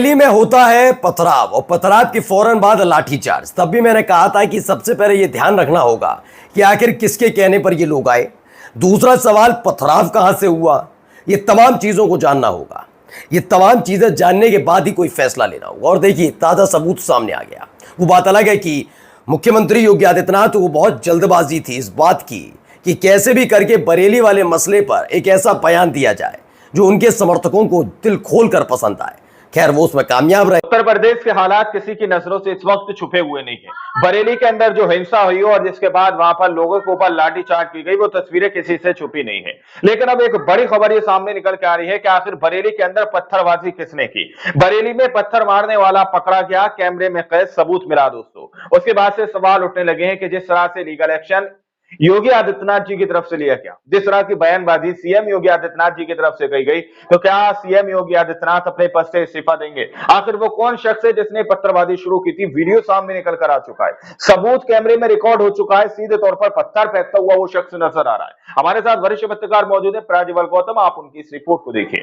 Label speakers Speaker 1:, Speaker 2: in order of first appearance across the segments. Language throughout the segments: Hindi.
Speaker 1: बरेली में होता है पथराव और पथराव के फौरन बाद लाठीचार्ज। तब भी मैंने कहा था कि सबसे पहले यह ध्यान रखना होगा कि आखिर किसके कहने पर ये लोग आए। दूसरा सवाल, पथराव कहां से हुआ, ये तमाम चीजों को जानना होगा। ये तमाम चीजें जानने के बाद ही कोई फैसला लेना होगा। और देखिए, ताजा सबूत सामने आ गया। वो बात अलग है कि मुख्यमंत्री योगी आदित्यनाथ को बहुत जल्दबाजी थी इस बात की कि कैसे भी करके बरेली वाले मसले पर एक ऐसा बयान दिया जाए जो उनके समर्थकों को दिल खोलकर पसंद आए। खैर, वो उसमें कामयाब रहे।
Speaker 2: उत्तर प्रदेश के हालात किसी की नजरों से इस वक्त छुपे हुए नहीं है। बरेली के अंदर जो हिंसा हुई और जिसके बाद वहां पर लोगों के ऊपर लाठीचार्ज की गई, वो तस्वीरें किसी से छुपी नहीं है। लेकिन अब एक बड़ी खबर ये सामने निकल के आ रही है कि आखिर बरेली के अंदर पत्थरबाजी किसने की। बरेली में पत्थर मारने वाला पकड़ा गया, कैमरे में कैद, सबूत मिला दोस्तों। उसके बाद से सवाल उठने लगे हैं कि जिस तरह से लीगल एक्शन योगी आदित्यनाथ जी की तरफ से लिया गया, जिस तरह की बयानबाजी सीएम योगी आदित्यनाथ जी की तरफ से कही गई, तो क्या सीएम योगी आदित्यनाथ अपने पद से इस्तीफा देंगे? आखिर वो कौन शख्स है जिसने पत्थरबाजी शुरू की थी? वीडियो सामने निकल कर आ चुका है, सबूत कैमरे में रिकॉर्ड हो चुका है। सीधे तौर पर पत्थर फेंकता हुआ वो शख्स नजर आ रहा है। हमारे साथ वरिष्ठ पत्रकार मौजूद है, प्राज्वल गौतम। आप उनकी इस रिपोर्ट को देखिए।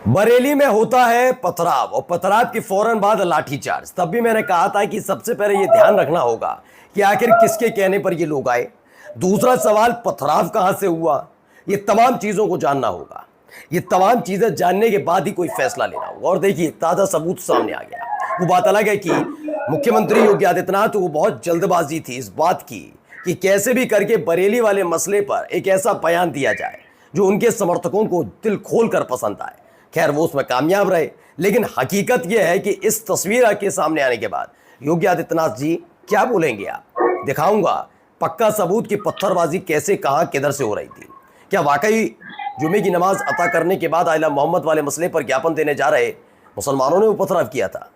Speaker 1: बरेली में होता है पथराव और पथराव के फौरन बाद लाठीचार्ज। तब भी मैंने कहा था कि सबसे पहले यह ध्यान रखना होगा कि आखिर किसके कहने पर ये लोग आए। दूसरा सवाल, पथराव कहां से हुआ, ये तमाम चीजों को जानना होगा। ये तमाम चीजें जानने के बाद ही कोई फैसला लेना होगा। और देखिए, ताजा सबूत सामने आ गया। वो बात अलग है कि मुख्यमंत्री योगी आदित्यनाथ को बहुत जल्दबाजी थी इस बात की कि कैसे भी करके बरेली वाले मसले पर एक ऐसा बयान दिया जाए जो उनके समर्थकों को दिल खोलकर पसंद आए। खैर, वो उसमें कामयाब रहे। लेकिन हकीकत यह है कि इस तस्वीर के सामने आने के बाद योगी आदित्यनाथ जी क्या बोलेंगे, आप दिखाऊंगा पक्का सबूत कि पत्थरबाजी कैसे, कहां, किधर से हो रही थी। क्या वाकई जुमे की नमाज अता करने के बाद आइला मोहम्मद वाले मसले पर ज्ञापन देने जा रहे मुसलमानों ने वो पथराव किया था?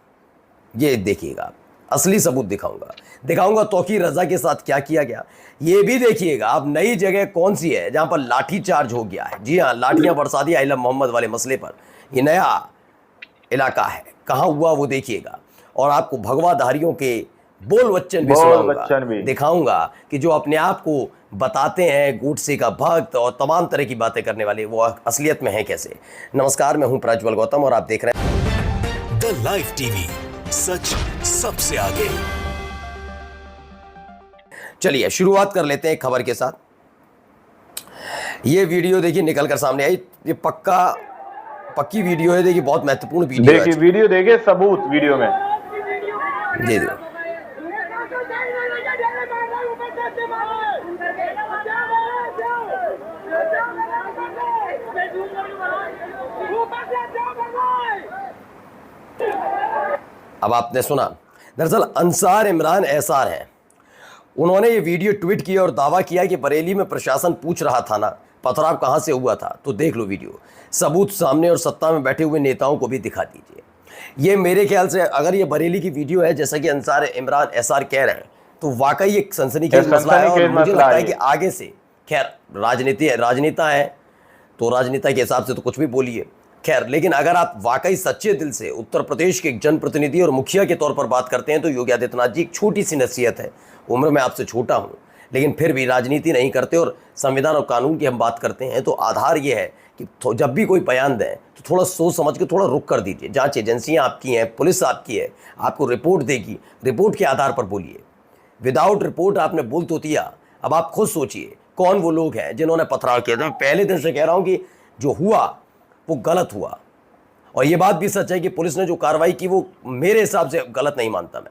Speaker 1: ये देखिएगा, असली सबूत दिखाऊंगा तौकीर रजा के साथ क्या किया गया। ये भी देखिएगा अब नई जगह कौन सी है जहां पर लाठीचार्ज हो गया है। जी हाँ, लाठियां बरसा दी आइला मोहम्मद वाले मसले पर। ये नया इलाका है, कहां हुआ वो देखिएगा। और आपको भगवाधारियों के बोल वचन भी सुनाऊंगा, दिखाऊंगा कि जो अपने आप को बताते हैं गोडसे का भक्त और तमाम तरह की बातें करने वाले, वो असलियत में है कैसे। नमस्कार, मैं हूं प्राज्वल गौतम और आप देख रहे हैं
Speaker 3: द लाइव टीवी, सच सबसे आगे।
Speaker 1: चलिए शुरुआत कर लेते हैं खबर के साथ। ये वीडियो देखिए निकल कर सामने आई। ये पक्की वीडियो है। देखिए, बहुत महत्वपूर्ण वीडियो है।
Speaker 2: देखिए वीडियो, देखिए सबूत वीडियो में।
Speaker 1: जी अब आपने सुना, दरअसल अंसार इमरान एसार हैं। उन्होंने ये वीडियो ट्वीट किया और दावा किया कि बरेली में प्रशासन पूछ रहा था ना पथराव कहां से हुआ था। तो देख लो वीडियो, सबूत सामने और सत्ता में बैठे हुए नेताओं को भी दिखा दीजिए। ये मेरे ख्याल से अगर ये बरेली की वीडियो है जैसा कि अंसार इमरान एसार कह रहे हैं, तो वाकई एक सनसनीखेज मसला है। और मुझे लगता है कि आगे से, खैर राजनेता है तो राजनेता के हिसाब से तो कुछ भी बोलिए, खैर, लेकिन अगर आप वाकई सच्चे दिल से उत्तर प्रदेश के एक जनप्रतिनिधि और मुखिया के तौर पर बात करते हैं, तो योगी आदित्यनाथ जी, एक छोटी सी नसीहत है, उम्र में आपसे छोटा हूं, लेकिन फिर भी राजनीति नहीं करते और संविधान और कानून की हम बात करते हैं, तो आधार ये है कि जब भी कोई बयान दें तो थोड़ा सोच समझ के थोड़ा रुक कर दीजिए। जांच एजेंसियां आपकी हैं, पुलिस आपकी है, आपको रिपोर्ट देगी, रिपोर्ट के आधार पर बोलिए। विदाउट रिपोर्ट आपने बोल तो दिया। अब आप खुद सोचिए कौन वो लोग हैं जिन्होंने पथराव किया था। मैं पहले दिन से कह रहा हूं कि जो हुआ वो गलत हुआ, और ये बात भी सच है कि पुलिस ने जो कार्रवाई की वो मेरे हिसाब से गलत नहीं मानता मैं।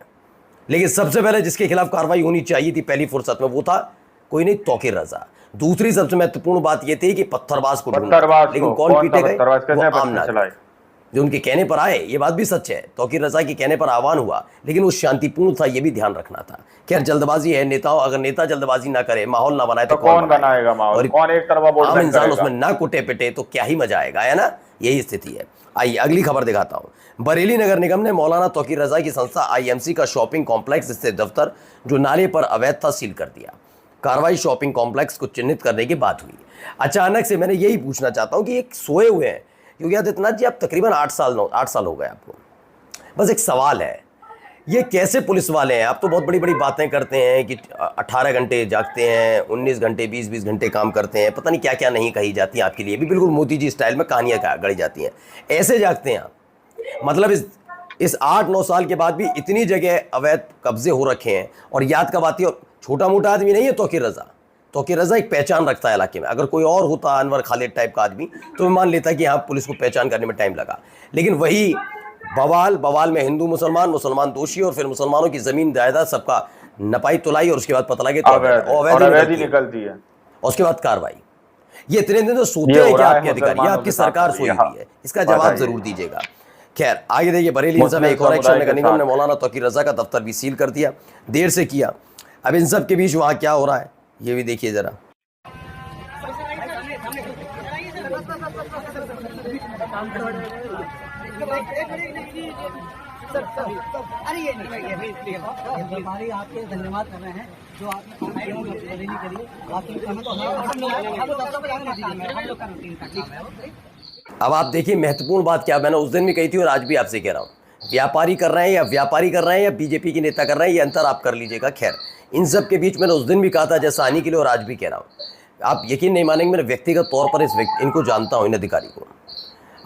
Speaker 1: लेकिन सबसे पहले जिसके खिलाफ कार्रवाई होनी चाहिए थी पहली फुर्सत में, वो था कोई नहीं, तौकीर रजा। दूसरी सबसे महत्वपूर्ण बात ये थी कि पत्थरबाज को ढूंढना, लेकिन कौन पीटे गए? वो आमना। जो उनके कहने पर आए, ये बात भी सच है, तौकीर रजा के कहने पर आह्वान हुआ, लेकिन वो शांतिपूर्ण था, ये भी ध्यान रखना था। खैर जल्दबाजी है, नेताओं अगर नेता जल्दबाजी ना करे, माहौल ना बनाए तो
Speaker 2: कौन बनाएगा माहौल?
Speaker 1: और
Speaker 2: कौन एक तरफा वोट
Speaker 1: आम
Speaker 2: बैंक
Speaker 1: इंसान
Speaker 2: करेगा?
Speaker 1: उसमें ना कुटे पिटे तो क्या ही मजा आएगा, है ना? यही स्थिति है। आइए अगली खबर दिखाता हूं। बरेली नगर निगम ने मौलाना तौकीर रजा की संस्था IMC का शॉपिंग कॉम्प्लेक्स स्थित दफ्तर जो नाले पर अवैध था सील कर दिया। कार्रवाई शॉपिंग कॉम्प्लेक्स को चिन्हित करने की बात हुई। अचानक से मैंने यही पूछना चाहता हूं कि एक सोए हुए हैं योगी आदित्यनाथ जी, आप तकरीबन 8 साल हो गए आपको। बस एक सवाल है, ये कैसे पुलिस वाले हैं? आप तो बहुत बड़ी बड़ी बातें करते हैं कि 18 घंटे जागते हैं, 19 घंटे 20-20 घंटे काम करते हैं, पता नहीं क्या क्या नहीं कही जाती हैं आपके लिए भी, बिल्कुल मोदी जी स्टाइल में कहानियाँ गढ़ी जाती हैं। ऐसे जागते हैं आप? मतलब इस 8-9 साल के बाद भी इतनी जगह अवैध कब्जे हो रखे हैं। और याद कब आती है, छोटा मोटा आदमी नहीं है तौकीर रजा। तौकीर रजा एक पहचान रखता है इलाके में। अगर कोई और होता अनवर खालिद टाइप का आदमी तो मैं मान लेता कि हाँ पुलिस को पहचान करने में टाइम लगा, लेकिन वही बवाल में हिंदू मुसलमान दोषी, और फिर मुसलमानों की जमीन जायदाद सबका नपाई तुलाई, और उसके बाद पता लगे तो
Speaker 2: अवैध निकलती है,
Speaker 1: और उसके बाद कार्रवाई। ये इतने दिन तो सोते हैं क्या आपके अधिकारी? ये आपकी सरकार सोई हुई है? इसका जवाब जरूर दीजिएगा। खैर आगे देखिए, बरेली हिंसा में एक और एक्शन नगर निगम ने मौलाना तौकीर रजा का दफ्तर भी सील कर दिया, देर से किया। अब इन सब के बीच वहां क्या हो रहा है ये भी देखिए जरा।
Speaker 4: अरे ये व्यापारी आपके धन्यवाद कर रहे हैं जो आपने रैली करी,
Speaker 1: अब आप देखिए महत्वपूर्ण बात क्या मैंने उस दिन भी कही थी और आज भी आपसे कह रहा हूँ, व्यापारी कर रहे हैं या बीजेपी के नेता कर रहे हैं, ये अंतर आप कर लीजिएगा। खैर इन सब के बीच मैंने उस दिन भी कहा था जैसा आने के लिए, और आज भी कह रहा हूँ, आप यकीन नहीं मानेंगे, मैंने व्यक्तिगत तौर पर इनको जानता हूँ, इन अधिकारी को।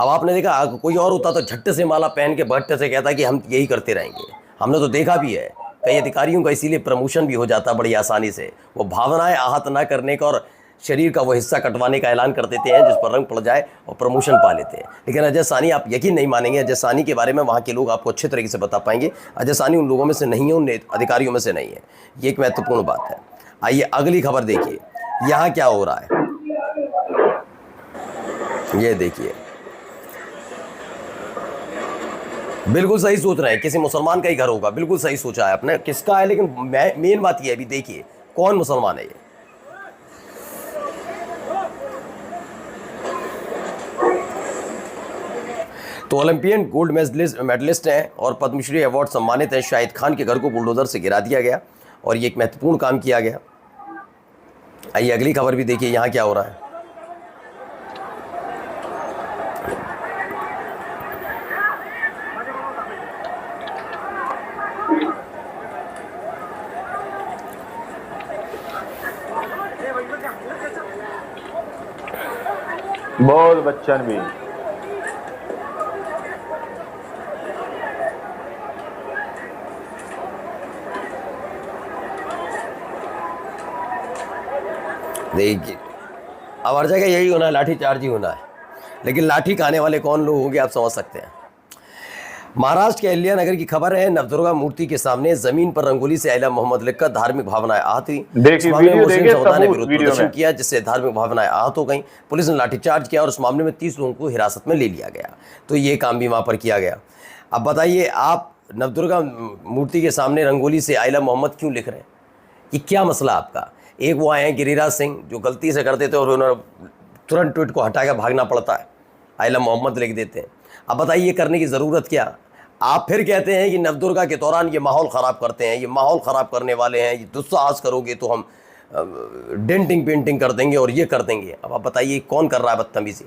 Speaker 1: अब आपने देखा कोई और होता तो झट्टे से माला पहन के भट्टे से कहता कि हम यही करते रहेंगे। हमने तो देखा भी है कई अधिकारियों का इसीलिए प्रमोशन भी हो जाता बड़ी आसानी से। वो भावनाएं आहत ना करने का और शरीर का वो हिस्सा कटवाने का ऐलान कर देते हैं जिस पर रंग पड़ जाए और प्रमोशन पा लेते हैं। लेकिन अजय सानी, आप यकीन नहीं मानेंगे, अजय सानी के बारे में वहाँ के लोग आपको अच्छे तरीके से बता पाएंगे। अजय सानी उन लोगों में से नहीं है, उन अधिकारियों में से नहीं है। ये एक महत्वपूर्ण बात है। आइए अगली खबर देखिए, यहाँ क्या हो रहा है ये देखिए। बिल्कुल सही सोच रहे हैं, किसी मुसलमान का ही घर होगा, बिल्कुल सही सोचा है आपने। किसका है, लेकिन मेन बात ये है, अभी देखिए कौन मुसलमान है ये। तो ओलंपियन गोल्ड मेडलिस्ट हैं और पद्मश्री अवार्ड सम्मानित हैं शाहिद खान के घर को बुलडोजर से गिरा दिया गया और ये एक महत्वपूर्ण काम किया गया। आइए अगली खबर भी देखिए, यहाँ क्या हो रहा है।
Speaker 2: बोल बच्चन भी
Speaker 1: देखिए, अब हर जगह यही होना है, लाठी चार्ज ही होना है, लेकिन लाठी खाने वाले कौन लोग होंगे आप समझ सकते हैं। महाराष्ट्र के अहिल्या नगर की खबर है, नवदुर्गा मूर्ति के सामने जमीन पर रंगोली से आइला मोहम्मद लिखकर धार्मिक भावनाएं आहत हुई।
Speaker 2: देखिए
Speaker 1: मुस्लिम समुदाय ने विरोध प्रदर्शन किया जिससे धार्मिक भावनाएं आहत हो गई। पुलिस ने लाठीचार्ज किया और उस मामले में 30 लोगों को हिरासत में ले लिया गया। तो ये काम भी वहां पर किया गया। अब बताइए, आप नवदुर्गा मूर्ति के सामने रंगोली से आइला मोहम्मद क्यों लिख रहे हैं? ये क्या मसला आपका? एक वो आए हैं गिरिराज सिंह जो गलती से कर देते और उन्होंने तुरंत ट्वीट को हटा कर भागना पड़ता है, आइला मोहम्मद लिख देते हैं। अब बताइए ये करने की ज़रूरत क्या? आप फिर कहते हैं कि नवदुर्गा के दौरान ये माहौल ख़राब करते हैं, ये माहौल ख़राब करने वाले हैं, ये दुस्साहस करोगे तो हम डेंटिंग पेंटिंग कर देंगे और ये कर देंगे। अब आप बताइए कौन कर रहा है बदतमीज़ी?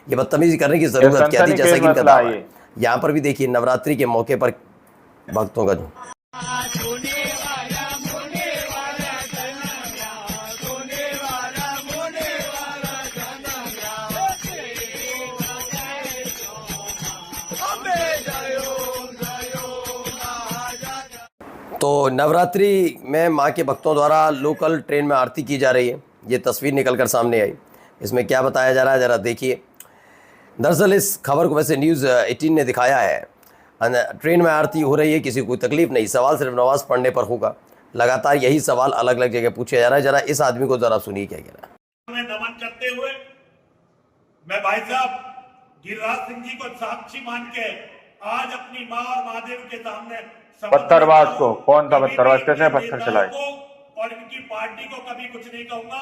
Speaker 1: ये बदतमीज़ी करने की ज़रूरत क्या थी? जैसा कि इनका दावा है। यहाँ पर भी देखिए नवरात्रि के मौके पर भक्तों का जो तो नवरात्रि में मां के भक्तों द्वारा लोकल ट्रेन में आरती की जा रही है। ये तस्वीर निकलकर सामने आई। इसमें क्या बताया जा रहा है ज़रा देखिए। दरअसल इस खबर को वैसे न्यूज़ 18 ने दिखाया है। ट्रेन में आरती हो रही है, किसी को कोई तकलीफ नहीं, सवाल सिर्फ नमाज पढ़ने पर होगा। लगातार यही सवाल अलग अलग जगह पूछा जा रहा है। ज़रा इस आदमी को ज़रा सुनिए क्या कह रहा है।
Speaker 5: मैं नमन करते हुए मैं भाई साहब गिरिराज सिंह जी को साक्षी मान के आज अपनी मां और महादेव के सामने
Speaker 2: पत्थरबाज को कौन था पत्थरबाज, किसने पत्थर चलाए?
Speaker 5: और इनकी पार्टी को कभी कुछ नहीं कहूंगा।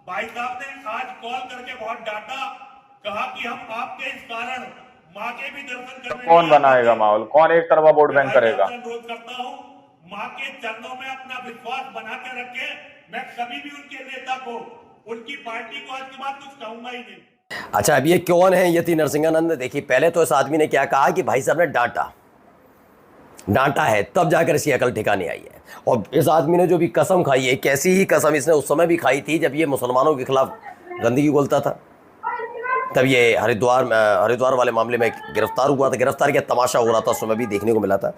Speaker 5: भाई साहब ने आज कॉल करके बहुत डांटा, कहा कि हम आपके इस कारण माँ के भी दर्शन करने
Speaker 2: कौन बनाएगा माहौल, कौन एक तरफा वोट बैंक करेगा?
Speaker 5: अनुरोध करता हूँ, माँ के चरणों में अपना विश्वास बना के रखे। मैं कभी भी उनके नेता को, उनकी पार्टी को आज के बाद कुछ कहूंगा ही नहीं।
Speaker 1: अच्छा, अब ये कौन है यति नरसिंहानंद? देखिए, पहले तो इस आदमी ने क्या कहा कि भाई साहब ने डांटा है, तब जाकर इसकी अकल ठिकाने आई है। और इस आदमी ने जो भी कसम खाई है, कैसी ही कसम इसने उस समय भी खाई थी जब ये मुसलमानों के खिलाफ गंदगी बोलता था, तब ये हरिद्वार वाले मामले में गिरफ्तार हुआ था। गिरफ्तार का तमाशा हो रहा था, उस समय भी देखने को मिला था।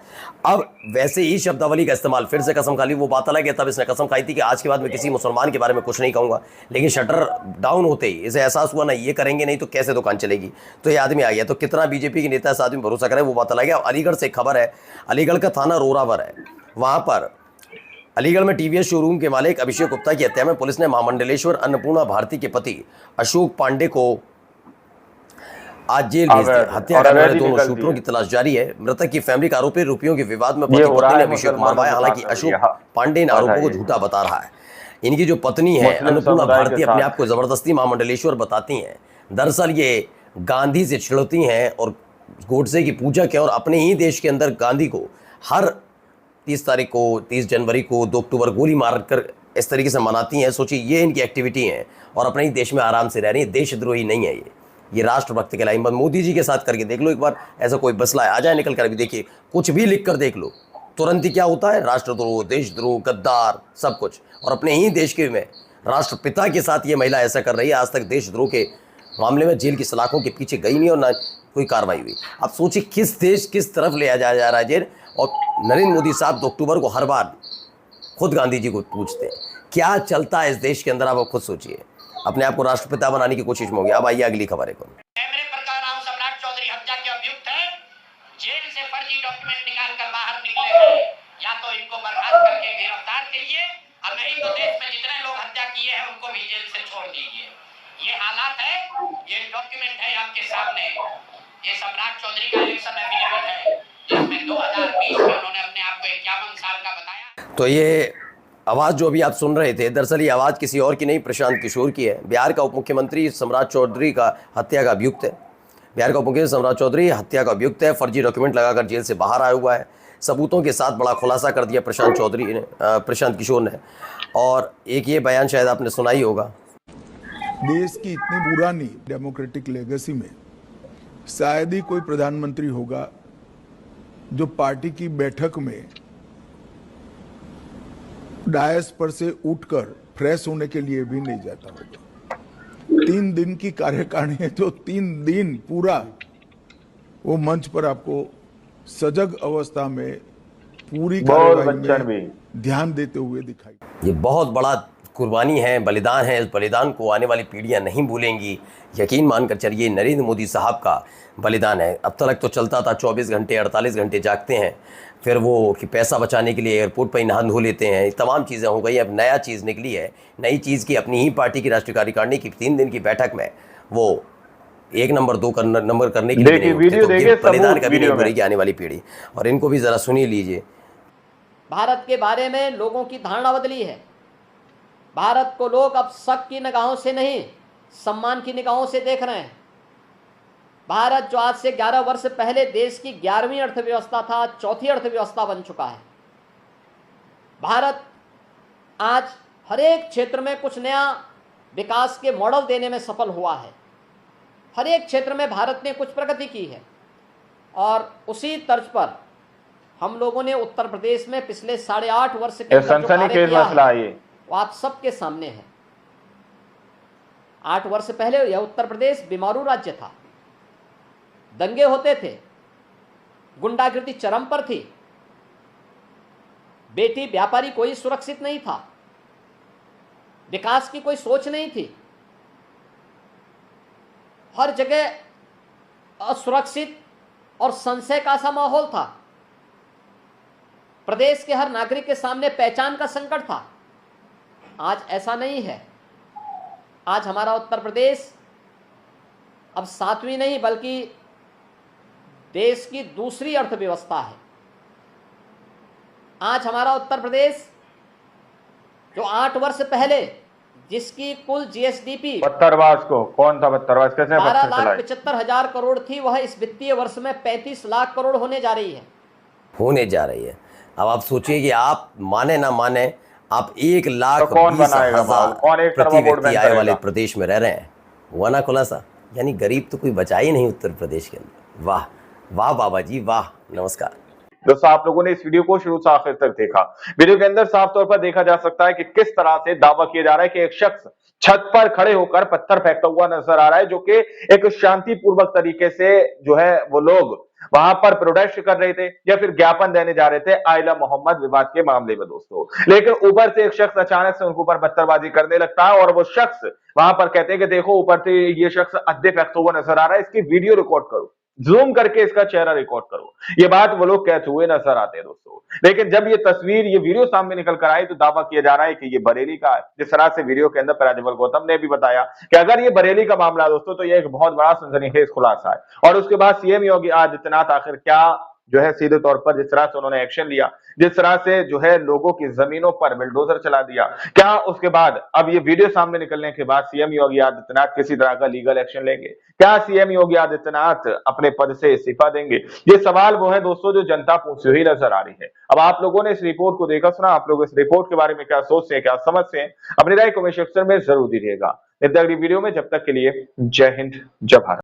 Speaker 1: अब वैसे ही शब्दावली का इस्तेमाल, फिर से कसम खा ली। वो बात अलग है, तब इसने कसम खाई थी कि आज के बाद मैं किसी मुसलमान के बारे में कुछ नहीं कहूँगा। लेकिन शटर डाउन होते ही इसे एहसास हुआ, ना ये करेंगे नहीं तो कैसे दुकान चलेगी। तो ये आदमी आ गया। तो कितना बीजेपी के नेता इस आदमी भरोसा करे, वो बात अलग है। अलीगढ़ से खबर है, अलीगढ़ का थाना रोरावर है, वहाँ पर अलीगढ़ में टीवीएस शोरूम के मालिक अभिषेक गुप्ता की हत्या में पुलिस ने महामंडलेश्वर अन्नपूर्णा भारती के पति अशोक पांडे को आज जेल भेज दिया। हत्या करने वाले दोनों शूटरों की तलाश जारी है। मृतक की फैमिली का आरोपी रुपयों के विवाद में पति पत्नी ने अभिषेक को मरवाया। हालांकि अशोक पांडे इन आरोपों को झूठा बता रहा है। इनकी जो पत्नी है अन्नपूर्णा भारती अपने आप को जबरदस्ती महामंडलेश्वर बताती हैं। दरअसल ये गांधी से छिड़ती हैं और गोडसे की पूजा के और अपने ही देश के अंदर गांधी को हर 30 तारीख को, 30 जनवरी को, 2 अक्टूबर गोली मारकर इस तरीके से मनाती हैं। सोचिए, ये इनकी एक्टिविटी है और अपने ही देश में आराम से रह रही है। देशद्रोही नहीं है ये राष्ट्रभक्त कहलाई। मोदी जी के साथ करके देख लो एक बार, ऐसा कोई बसला है, आ जाए निकल कर भी देखिए, कुछ भी लिख कर देख लो, तुरंत ही क्या होता है, राष्ट्रद्रोह, देशद्रोह, गद्दार, सब कुछ। और अपने ही देश के में राष्ट्रपिता के साथ ये महिला ऐसा कर रही है। आज तक देशद्रोह के मामले में जेल की सलाखों के पीछे गई नहीं और ना कोई कार्रवाई हुई। अब सोचिए किस देश किस तरफ ले जाया जा रहा है जेल। और नरेंद्र मोदी साहब 2 अक्टूबर को हर बार खुद गांधी जी को पूछते हैं। क्या चलता है इस देश के अंदर, आप खुद सोचिए। अपने आप को राष्ट्रपिता बनाने की कोशिश में हो गया। अब आइए अगली खबर है।
Speaker 6: कैमरे पर का नाम सम्राट चौधरी हत्या के अभियुक्त है, जेल से फर्जी डॉक्यूमेंट निकालकर बाहर निकले हैं। या तो इनको बर्खास्त करके गिरफ्तार कीजिए और नहीं तो देश में जितने लोग हत्या किए हैं उनको भी जेल से छोड़ दीजिए। ये हालात है, ये डॉक्यूमेंट है आपके सामने। ये सम्राट चौधरी का इलेक्शन एफिडेविट है, जिसमें 2020 में उन्होंने अपने आप को 51 साल का बताया।
Speaker 1: तो ये आवाज़ जो अभी आप सुन रहे थे, दरअसल ये आवाज़ किसी और की नहीं, प्रशांत किशोर की है। बिहार का उप मुख्यमंत्री सम्राट चौधरी का हत्या का अभियुक्त है। बिहार का उप मुख्यमंत्री सम्राट चौधरी हत्या का अभियुक्त है। फर्जी डॉक्यूमेंट लगाकर जेल से बाहर आया हुआ है। सबूतों के साथ बड़ा खुलासा कर दिया प्रशांत किशोर ने। और एक ये बयान शायद आपने सुना ही होगा।
Speaker 7: देश की इतनी पुरानी डेमोक्रेटिक लेगेसी में शायद ही कोई प्रधानमंत्री होगा जो पार्टी की बैठक में डायस पर से उठकर फ्रेश होने के लिए भी नहीं जाता होगा। 3 दिन की कार्यकारिणी है तो 3 दिन पूरा वो मंच पर आपको सजग अवस्था में पूरी कार्यवाही में ध्यान देते हुए दिखाई।
Speaker 1: ये बहुत बड़ा कुर्बानी है, बलिदान है। इस बलिदान को आने वाली पीढ़ियां नहीं भूलेंगी। यकीन मानकर चलिए, नरेंद्र मोदी साहब का बलिदान है। अब तक तो चलता था 24 घंटे 48 घंटे जागते हैं, फिर वो कि पैसा बचाने के लिए एयरपोर्ट पर ही नहा धो लेते हैं। तमाम चीज़ें हो गई। अब नया चीज़ निकली है। नई चीज़ की अपनी ही पार्टी की राष्ट्रीय कार्यकारिणी की 3 दिन की बैठक में वो 1 नंबर 2 नंबर करने के लिए नहीं उठते। तो ये बलिदान कभी नहीं भूलेगी आने वाली पीढ़ी। और इनको भी ज़रा सुनी लीजिए।
Speaker 8: भारत के बारे में लोगों की धारणा बदली है। भारत को लोग अब शक की निगाहों से नहीं, सम्मान की निगाहों से देख रहे हैं। भारत जो आज से 11 वर्ष पहले देश की 11वीं अर्थव्यवस्था था, 4थी अर्थव्यवस्था बन चुका है। भारत आज हर एक क्षेत्र में कुछ नया विकास के मॉडल देने में सफल हुआ है। हर एक क्षेत्र में भारत ने कुछ प्रगति की है। और उसी तर्ज पर हम लोगों ने उत्तर प्रदेश में पिछले 8.5 वर्ष के
Speaker 2: मसला है
Speaker 8: वो आप सबके सामने है। 8 वर्ष पहले यह उत्तर प्रदेश बीमारू राज्य था। दंगे होते थे, गुंडागिर्दी चरम पर थी, बेटी व्यापारी कोई सुरक्षित नहीं था, विकास की कोई सोच नहीं थी, हर जगह असुरक्षित और संशय का सा माहौल था। प्रदेश के हर नागरिक के सामने पहचान का संकट था। आज ऐसा नहीं है। आज हमारा उत्तर प्रदेश अब 7वीं नहीं बल्कि देश की दूसरी अर्थव्यवस्था है। आज हमारा उत्तर प्रदेश जो 8 वर्ष पहले जिसकी कुल जीएसडीपी
Speaker 2: बदतरवाज को कौन था बदतरवाज, कैसे
Speaker 8: 12,75,000 करोड़ थी, वह इस वित्तीय वर्ष में 35 लाख करोड़ होने जा रही है।
Speaker 1: अब आप सोचिए कि आप माने ना माने, आप 1,20,000
Speaker 2: कौन
Speaker 1: व्यक्ति आय वाले प्रदेश में रह रहे हैं, हुआ ना खुलासा। यानी गरीब तो कोई बचा ही नहीं उत्तर प्रदेश के अंदर। वाह वाह बाबा जी वाह, नमस्कार।
Speaker 2: दोस्तों, आप लोगों ने इस वीडियो को शुरू से आखिर तक देखा। वीडियो के अंदर साफ तौर पर देखा जा सकता है कि किस तरह से दावा किया जा रहा है कि एक शख्स छत पर खड़े होकर पत्थर फेंकता हुआ नजर आ रहा है, जो कि एक शांतिपूर्वक तरीके से जो है वो लोग वहां पर प्रोटेस्ट कर रहे थे या फिर ज्ञापन देने जा रहे थे आइला मोहम्मद विवाद के मामले में दोस्तों। लेकिन ऊपर से एक शख्स अचानक से उनके ऊपर बदतरबाजी करने लगता है और वो शख्स वहां पर कहते हैं कि देखो ऊपर से ये शख्स अद्दे फेंकता हुआ नजर आ रहा है, इसकी वीडियो रिकॉर्ड करो, जूम करके इसका चेहरा रिकॉर्ड करो। ये बात वो लोग कहते हुए नजर आते हैं दोस्तों। लेकिन जब ये तस्वीर, ये वीडियो सामने निकल कर आई तो दावा किया जा रहा है कि ये बरेली का है। जिस तरह से वीडियो के अंदर प्राज्वल गौतम ने भी बताया कि अगर ये बरेली का मामला दोस्तों तो ये एक बहुत बड़ा सनसनीखेज खुलासा है। और उसके बाद सीएम योगी आदित्यनाथ आखिर क्या जो है सीधे तौर पर जिस तरह से उन्होंने एक्शन लिया, जिस तरह से जो है लोगों की जमीनों पर बिल्डोजर चला दिया, क्या उसके बाद अब ये वीडियो सामने निकलने के बाद सीएम योगी आदित्यनाथ किसी तरह का लीगल एक्शन लेंगे? क्या सीएम योगी आदित्यनाथ अपने पद से इस्तीफा देंगे? ये सवाल वो है दोस्तों जो जनता पूछती हुई नजर आ रही है। अब आप लोगों ने इस रिपोर्ट को देखा सुना, आप लोग इस रिपोर्ट के बारे में क्या सोचते हैं, क्या समझते हैं? अपनी राय कमेंट सेक्शन में जरूर दीजिएगा। इस अगली वीडियो में, जब तक के लिए जय हिंद जय भारत।